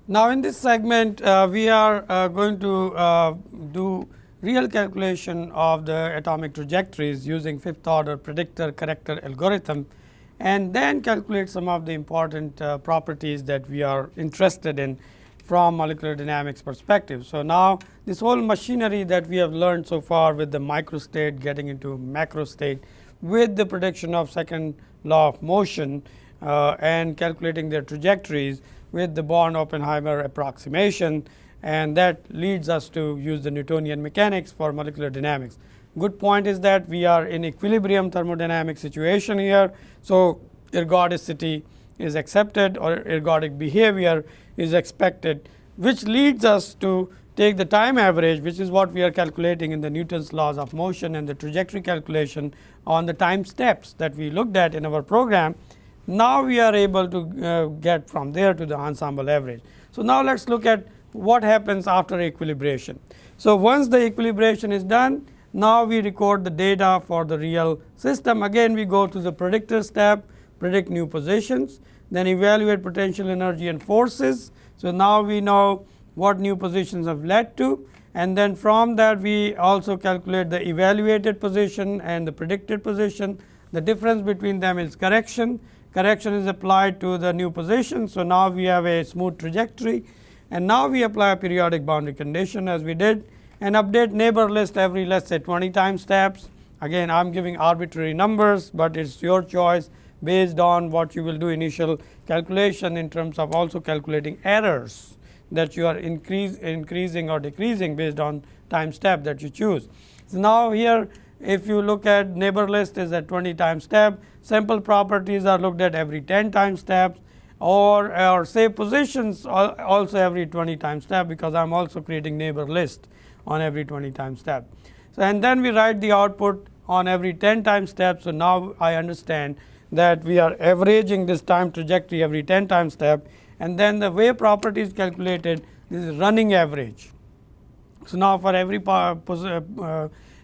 Now, in this segment, we are going to do real calculation of the atomic trajectories using fifth order predictor corrector algorithm, and then calculate some of the important properties that we are interested in from molecular dynamics perspective. So, now this whole machinery that we have learned so far with the microstate getting into macro state with the prediction of second law of motion and calculating their trajectories with the Born-Oppenheimer approximation, and that leads us to use the Newtonian mechanics for molecular dynamics. Good point is that we are in equilibrium thermodynamic situation here. So, ergodicity is accepted or ergodic behavior is expected, which leads us to take the time average, which is what we are calculating in the Newton's laws of motion and the trajectory calculation on the time steps that we looked at in our program. Now, we are able to get from there to the ensemble average. So, now let us look at what happens after equilibration. So, once the equilibration is done, now we record the data for the real system. Again, we go to the predictor step, predict new positions, then evaluate potential energy and forces. So, now we know what new positions have led to, and then from that we also calculate the evaluated position and the predicted position. The difference between them is correction. Correction is applied to the new position. So, now we have a smooth trajectory, and now we apply a periodic boundary condition as we did, and update neighbor list every, let us say, 20 time steps. Again, I am giving arbitrary numbers, but it is your choice based on what you will do initial calculation in terms of also calculating errors that you are increasing or decreasing based on time step that you choose. So, now here if you look at neighbor list is at 20 time step, sample properties are looked at every 10 time steps, or say positions also every 20 time step, because I am also creating neighbor list on every 20 time step. So, and then we write the output on every 10 time step. So, now I understand that we are averaging this time trajectory every 10 time step, and then the way property is calculated, this is running average. So, now for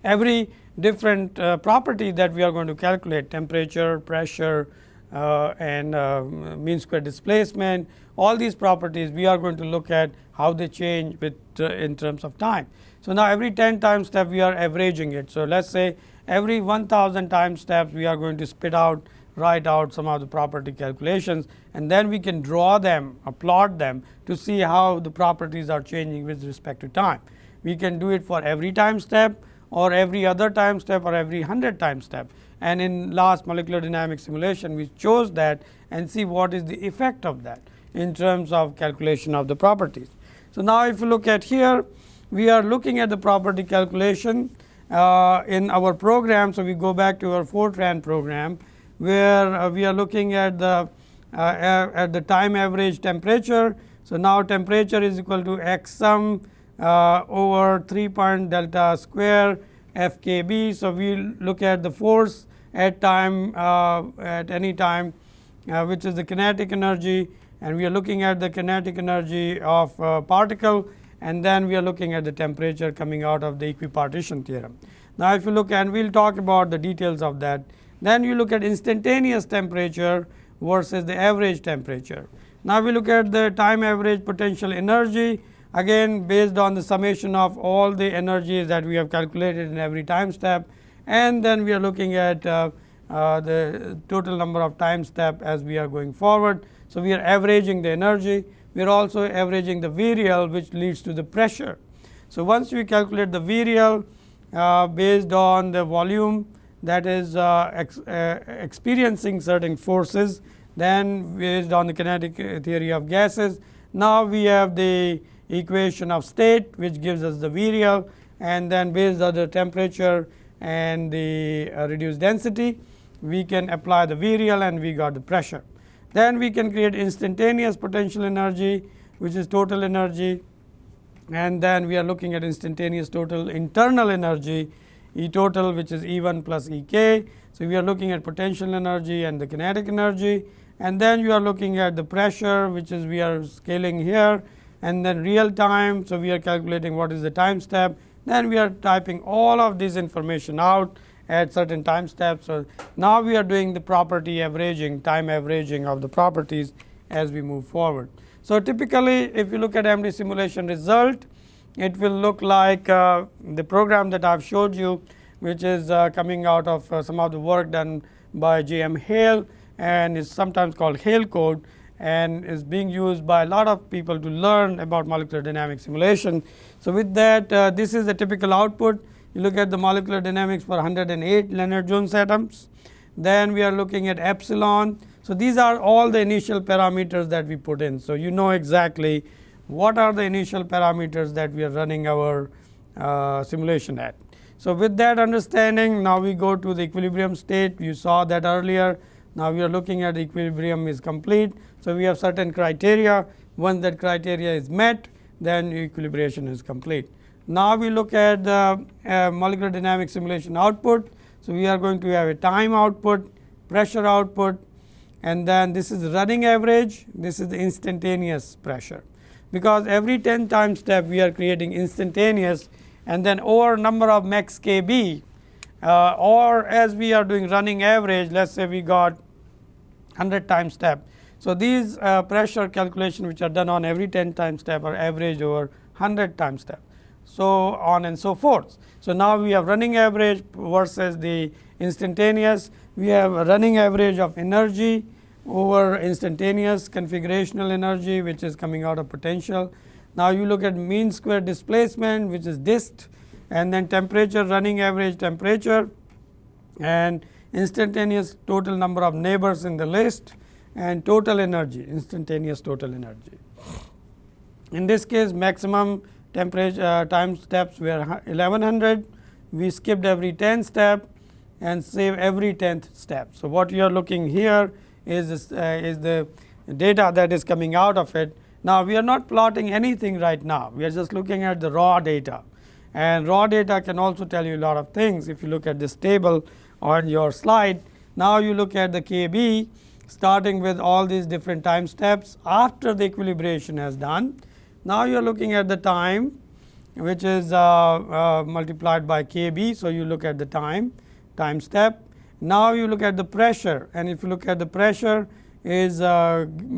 every different property that we are going to calculate, temperature, pressure and mean square displacement, all these properties we are going to look at how they change with in terms of time. So, now every 10 time step we are averaging it. So, let us say every 1000 time steps we are going to spit out, write out some of the property calculations, and then we can draw them or plot them to see how the properties are changing with respect to time. We can do it for every time step or every other time step or every 100 time step, and in last molecular dynamics simulation we chose that and see what is the effect of that in terms of calculation of the properties. So, now if you look at here, we are looking at the property calculation in our program. So, we go back to our Fortran program, where we are looking at the time average temperature. So, now temperature is equal to x sum over 3 point delta square FKB. So, we look at the force at time at any time which is the kinetic energy, and we are looking at the kinetic energy of particle, and then we are looking at the temperature coming out of the equipartition theorem. Now, if you look, and we will talk about the details of that, then you look at instantaneous temperature versus the average temperature. Now, we look at the time average potential energy, again based on the summation of all the energies that we have calculated in every time step, and then we are looking at the total number of time step as we are going forward. So, we are averaging the energy, we are also averaging the V real, which leads to the pressure. So, once we calculate the V real based on the volume that is experiencing certain forces, then based on the kinetic theory of gases, now we have the equation of state which gives us the V real, and then based on the temperature and the reduced density we can apply the V real, and we got the pressure. Then we can create instantaneous potential energy, which is total energy, and then we are looking at instantaneous total internal energy, E total, which is E1 plus Ek. So, we are looking at potential energy and the kinetic energy, and then you are looking at the pressure, which is we are scaling here, and then real time. So, we are calculating what is the time step, then we are typing all of this information out at certain time steps. So, now we are doing the property averaging, time averaging of the properties as we move forward. So, typically if you look at MD simulation result, it will look like the program that I have showed you, which is coming out of some of the work done by J.M. Hale, and is sometimes called Hale code, and is being used by a lot of people to learn about molecular dynamic simulation. So, with that this is the typical output. You look at the molecular dynamics for 108 Lennard-Jones atoms. Then we are looking at epsilon. So, these are all the initial parameters that we put in. So, you know exactly what are the initial parameters that we are running our simulation at. So, with that understanding, now we go to the equilibrium state. You saw that earlier. Now, we are looking at equilibrium is complete. So, we have certain criteria. Once that criteria is met, then equilibration is complete. Now, we look at the molecular dynamic simulation output. So, we are going to have a time output, pressure output, and then this is running average, this is the instantaneous pressure. Because every 10 time step we are creating instantaneous, and then over number of max kb, or as we are doing running average, let us say we got 100 time step. So, these pressure calculation which are done on every 10 time step are averaged over 100 time step. So on and so forth. So, now we have running average versus the instantaneous. We have a running average of energy over instantaneous configurational energy, which is coming out of potential. Now, you look at mean square displacement, which is dist, and then temperature, running average temperature, and instantaneous total number of neighbors in the list, and total energy, instantaneous total energy. In this case, maximum temperature time steps were 1100. We skipped every 10 step and save every 10th step. So, what you are looking here is the data that is coming out of it. Now, we are not plotting anything right now. We are just looking at the raw data, and raw data can also tell you a lot of things. If you look at this table on your slide, now you look at the Kb starting with all these different time steps after the equilibration has done. Now, you are looking at the time, which is multiplied by Kb. So, you look at the time step. Now, you look at the pressure, and if you look at the pressure is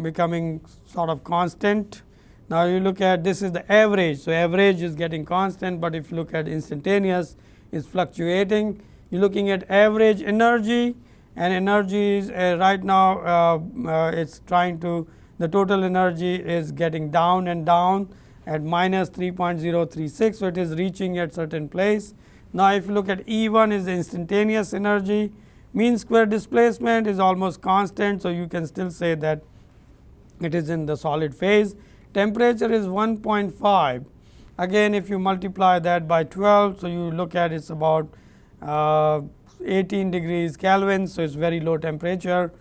becoming sort of constant. Now, you look at this is the average. So, average is getting constant, but if you look at instantaneous is fluctuating. You are looking at average energy, and energy is right now it is trying to, the total energy is getting down and down at minus 3.036. So, it is reaching at certain place. Now, if you look at E1 is the instantaneous energy, mean square displacement is almost constant. So, you can still say that it is in the solid phase. Temperature is 1.5. Again, if you multiply that by 12, so you look at it is about 18 degrees Kelvin. So, it is very low temperature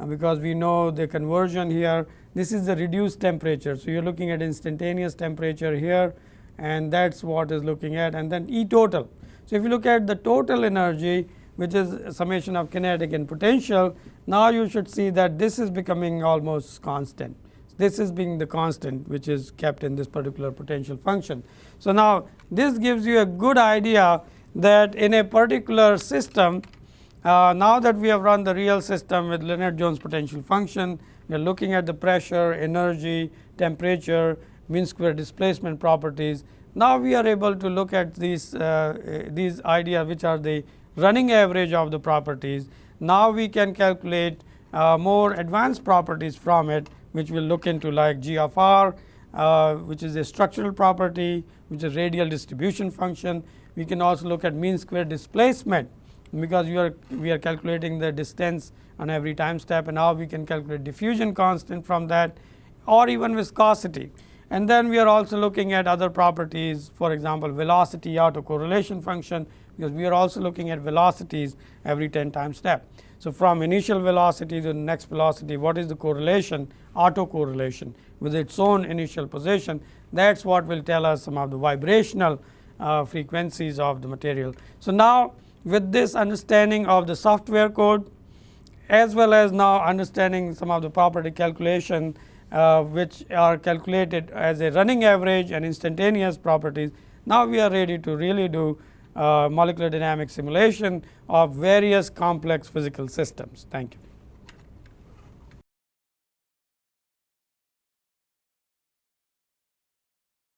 because we know the conversion here. This is the reduced temperature. So, you are looking at instantaneous temperature here, and that is what is looking at, and then E total. So, if you look at the total energy, which is summation of kinetic and potential, now you should see that this is becoming almost constant. This is being the constant which is kept in this particular potential function. So, now this gives you a good idea that in a particular system, now that we have run the real system with Lennard-Jones potential function, we are looking at the pressure, energy, temperature, mean square displacement properties. Now, we are able to look at these ideas which are the running average of the properties. Now, we can calculate more advanced properties from it, which we will look into, like G of R, which is a structural property, which is radial distribution function. We can also look at mean square displacement, because we are calculating the distance on every time step, and now we can calculate diffusion constant from that, or even viscosity. And then we are also looking at other properties, for example, velocity autocorrelation function, because we are also looking at velocities every 10 time step. So, from initial velocity to the next velocity, what is the correlation, autocorrelation with its own initial position? That is what will tell us some of the vibrational frequencies of the material. So, now with this understanding of the software code, as well as now understanding some of the property calculation which are calculated as a running average and instantaneous properties, now we are ready to really do molecular dynamic simulation of various complex physical systems. Thank you.